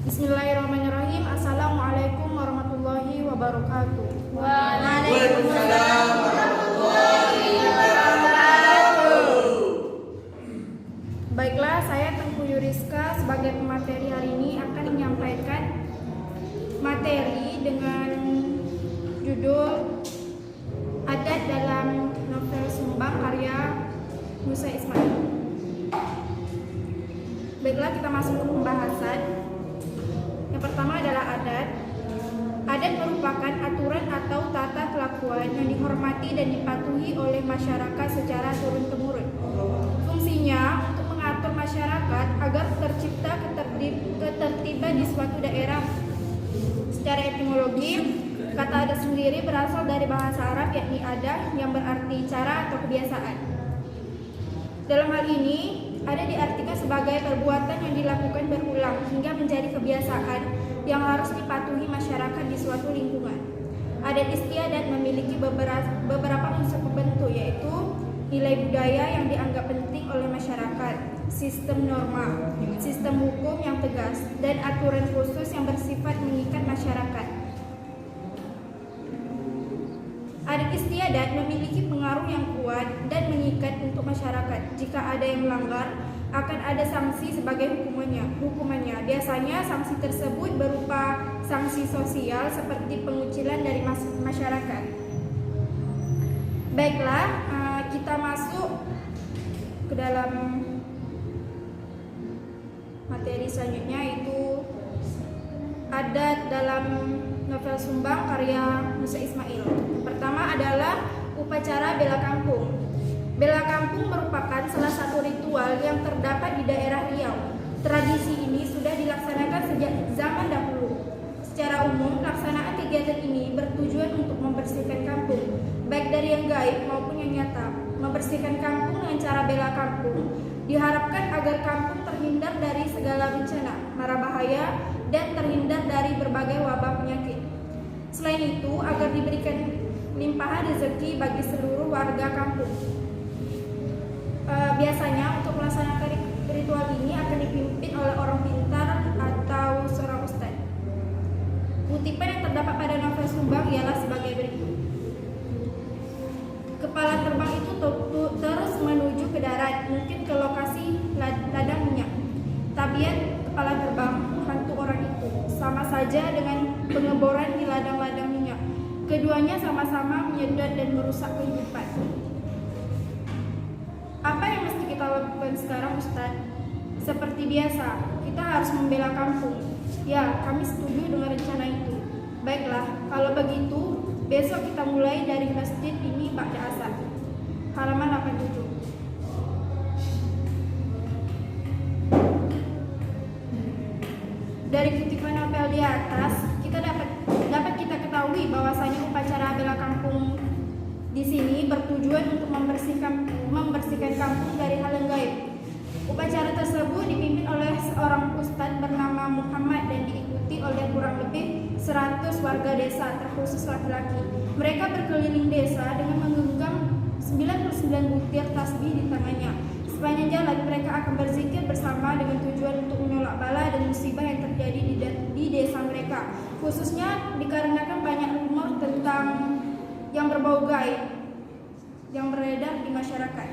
Bismillahirrahmanirrahim. Assalamualaikum warahmatullahi wabarakatuh. Waalaikumsalam warahmatullahi wabarakatuh. Baiklah, saya Tengku Yuriska sebagai pemateri hari ini akan menyampaikan materi dengan judul Adat dalam Novel Sumbang karya Musa Ismail. Baiklah, kita masuk ke pembahasan. Yang pertama adalah adat. Adat merupakan aturan atau tata kelakuan yang dihormati dan dipatuhi oleh masyarakat secara turun-temurun. Fungsinya untuk mengatur masyarakat agar tercipta ketertiban di suatu daerah. Secara etimologi, kata adat sendiri berasal dari bahasa Arab yakni adah yang berarti cara atau kebiasaan. Dalam hal ini, adat diartikan sebagai perbuatan yang dilakukan berulang hingga menjadi kebiasaan yang harus dipatuhi masyarakat di suatu lingkungan. Adat istiadat memiliki beberapa unsur pembentuk, yaitu nilai budaya yang dianggap penting oleh masyarakat, sistem norma, sistem hukum yang tegas, dan aturan khusus yang bersifat mengikat masyarakat. Adat istiadat memiliki pengaruh yang kuat dan mengikat untuk masyarakat. Jika ada yang melanggar, akan ada sanksi sebagai hukumannya. Biasanya sanksi tersebut berupa sanksi sosial seperti pengucilan dari masyarakat. Baiklah, kita masuk ke dalam materi selanjutnya, yaitu adat dalam novel Sumbang karya Musa Ismail. Pertama adalah upacara bela kampung. Bela kampung merupakan salah satu ritual yang terdapat di daerah Riau. Tradisi ini sudah dilaksanakan sejak zaman dahulu. Secara umum, pelaksanaan kegiatan ini bertujuan untuk membersihkan kampung, baik dari yang gaib maupun yang nyata. Membersihkan kampung dengan cara bela kampung diharapkan agar kampung terhindar dari segala bencana, mara bahaya, dan terhindar dari berbagai wabah penyakit. Selain itu, agar diberikan limpahan rezeki bagi seluruh warga kampung. Biasanya untuk melaksanakan ritual ini akan dipimpin oleh orang pintar atau seorang ustadz. Kutipan yang terdapat pada novel Sumbang ialah sebagai berikut. Kepala terbang itu terus menuju ke darat, mungkin ke lokasi ladang minyak. Tabiat kepala terbang hantu orang itu sama saja dengan pengeboran di ladang-ladang minyak. Keduanya sama-sama menyedot dan merusak kehidupan. Apa yang mesti kita lakukan sekarang, Ustadz? Seperti biasa, kita harus membela kampung. Ya, kami setuju dengan rencana itu. Baiklah, kalau begitu, besok kita mulai dari masjid ini ba'da asar. Halaman 87. Dari kutipan novel di atas, kita dapat kita ketahui bahwasanya upacara bela kampung di sini bertujuan untuk membersihkan kampung dari hal yang gaib. Upacara tersebut dipimpin oleh seorang ustadz bernama Muhammad dan diikuti oleh kurang lebih 100 warga desa, terkhusus laki-laki. Mereka berkeliling desa dengan menggenggam 99 butir tasbih di tangannya. Sepanjang jalan mereka akan berzikir bersama dengan tujuan untuk menolak bala dan musibah yang terjadi di desa mereka, khususnya dikarenakan banyak rumor tentang yang berbau gaib yang beredar di masyarakat.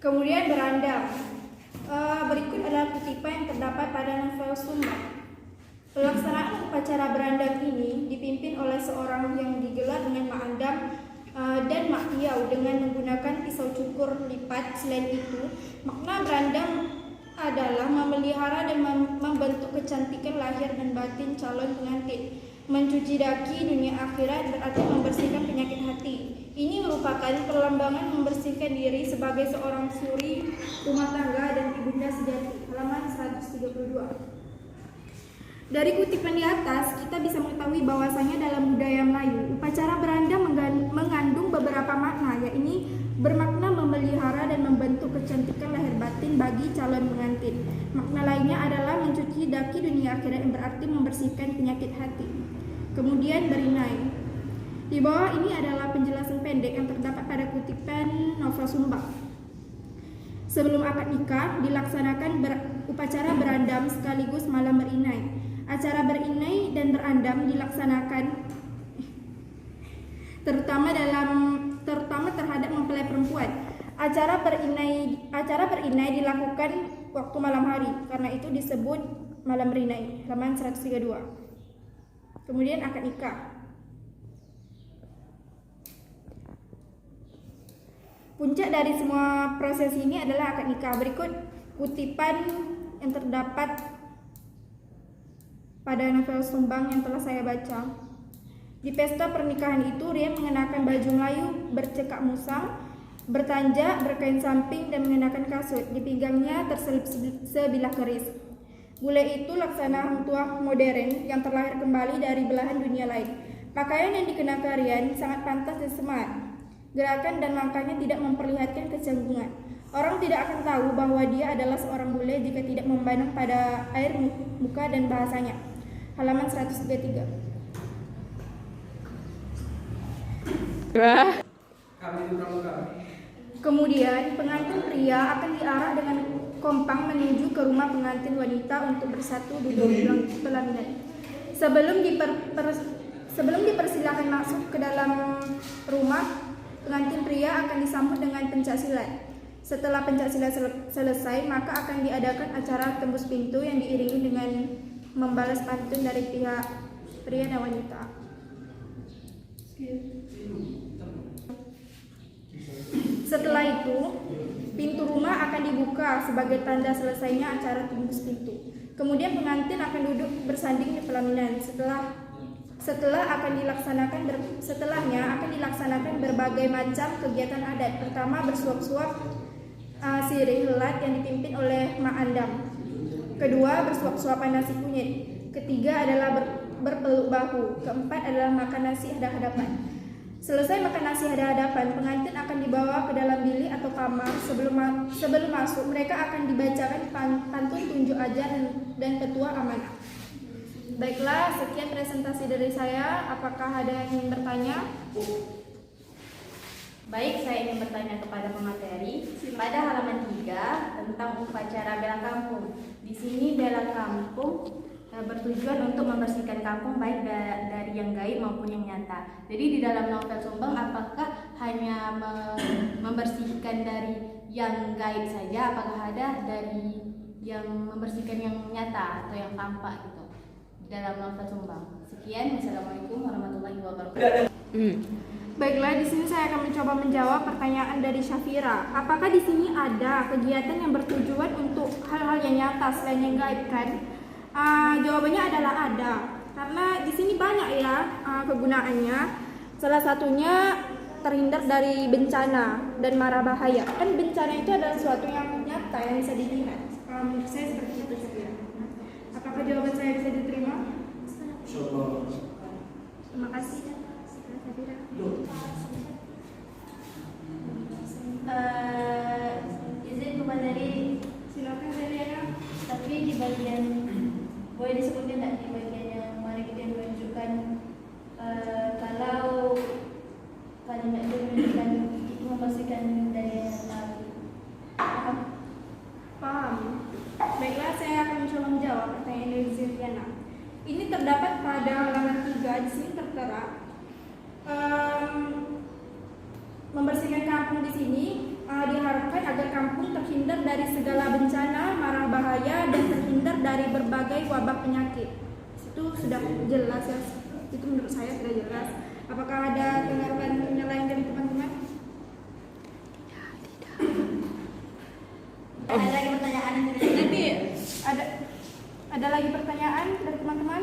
Kemudian berandang. Berikut adalah kutipan yang terdapat pada novel Sumbang. Pelaksanaan upacara berandang ini dipimpin oleh seorang yang digelar dengan Mak Andam dan Mak Piau dengan menggunakan pisau cukur lipat. Selain itu, makna berandang adalah memelihara dan membentuk kecantikan lahir dan batin calon pengantin. Mencuci daki dunia akhirat berarti membersihkan penyakit hati. Ini merupakan perlambangan membersihkan diri sebagai seorang suri rumah tangga dan ibunda sejati. Halaman 132. Dari kutipan di atas, kita bisa mengetahui bahwasanya dalam budaya Melayu, upacara berandang mengandung beberapa makna, yakni bermakna memelihara dan membentuk kecantikan lahir batin bagi calon pengantin. Makna lainnya adalah mencuci daki dunia akhirat yang berarti membersihkan penyakit hati. Kemudian berinai. Di bawah ini adalah penjelasan pendek yang terdapat pada kutipan novel Sumbang. Sebelum akad nikah dilaksanakan upacara berandam sekaligus malam berinai. Acara berinai dan berandam dilaksanakan terutama terhadap mempelai perempuan. Acara berinai dilakukan waktu malam hari, karena itu disebut malam berinai. Halaman 132. Kemudian akad nikah. Puncak dari semua proses ini adalah akad nikah. Berikut kutipan yang terdapat pada novel Sumbang yang telah saya baca. Di pesta pernikahan itu, Ria mengenakan baju Melayu bercekak musang, bertanjak, berkain samping, dan mengenakan kasut. Di pinggangnya terselip sebilah keris. Bule itu laksana hang tua modern yang terlahir kembali dari belahan dunia lain. Pakaian yang dikenakan Rian sangat pantas dan smart. Gerakan dan langkahnya tidak memperlihatkan kecanggungan. Orang tidak akan tahu bahwa dia adalah seorang bule jika tidak memandang pada air muka dan bahasanya. Halaman 133. Kemudian pengantin pria akan diarak dengan kompang menuju ke rumah pengantin wanita untuk bersatu duduk di pelaminan. Sebelum dipersilakan masuk ke dalam rumah, pengantin pria akan disambut dengan pencaksilat. Setelah pencaksilat selesai, maka akan diadakan acara tembus pintu yang diiringi dengan membalas pantun dari pihak pria dan wanita. Setelah itu, pintu rumah akan dibuka sebagai tanda selesainya acara tembus pintu. Kemudian pengantin akan duduk bersanding di pelaminan. Setelahnya akan dilaksanakan berbagai macam kegiatan adat. Pertama, bersuap-suap sirih helat yang dipimpin oleh Mak Andam. Kedua, bersuap-suapan nasi kunyit. Ketiga adalah berpeluk bahu. Keempat adalah makan nasi hadap-hadapan. Selesai makan nasi hadap-hadapan, pengantin akan dibawa ke dalam bilik atau kamar. Sebelum masuk, mereka akan dibacakan pantun tunjuk ajar dan petua amanah. Baiklah, sekian presentasi dari saya. Apakah ada yang ingin bertanya? Baik, saya ingin bertanya kepada pemateri. Pada halaman 3 tentang upacara bela kampung. Di sini bela kampung bertujuan untuk membersihkan kampung baik dari yang gaib maupun yang nyata. Jadi di dalam novel Sumbang, apakah hanya membersihkan dari yang gaib saja? Apakah ada dari yang membersihkan yang nyata atau yang tampak gitu di dalam novel Sumbang? Sekian, wassalamualaikum warahmatullahi wabarakatuh. Baiklah, di sini saya akan mencoba menjawab pertanyaan dari Syafira. Apakah di sini ada kegiatan yang bertujuan untuk hal-hal yang nyata selain yang gaib kan? Jawabannya adalah ada, karena di sini banyak ya kegunaannya. Salah satunya terhindar dari bencana dan mara bahaya. Kan bencana itu adalah sesuatu yang nyata yang bisa dilihat. Menurut saya seperti itu Syafira. Apakah jawaban saya bisa diterima? Terima kasih Syafira. Izin pemateri, Silakan Zeliana. tapi di bagian boleh disebutkan tidak di bagian yang mana kita menunjukkan kalau kalimat itu menunjukkan itu membersihkan dari yang lalu. Paham. Baiklah, saya akan mencoba menjawab pertanyaan dari Zeliana. Ini terdapat pada halaman 3. Di sini tertera membersihkan kampung di sini diharapkan agar kampung terhindar dari segala bencana, mara bahaya, dan terhindar dari berbagai wabah penyakit. Itu sudah jelas ya. Itu menurut saya sudah jelas. Apakah ada tanggapan yang lain dari teman-teman? Ada lagi pertanyaan? Ada lagi pertanyaan dari teman-teman?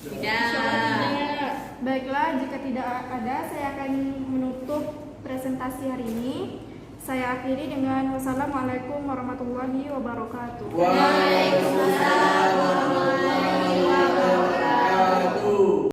Tidak. Baiklah, jika tidak ada, saya akan menutup presentasi hari ini. Saya akhiri dengan wassalamualaikum warahmatullahi wabarakatuh. Waalaikumsalam warahmatullahi wabarakatuh.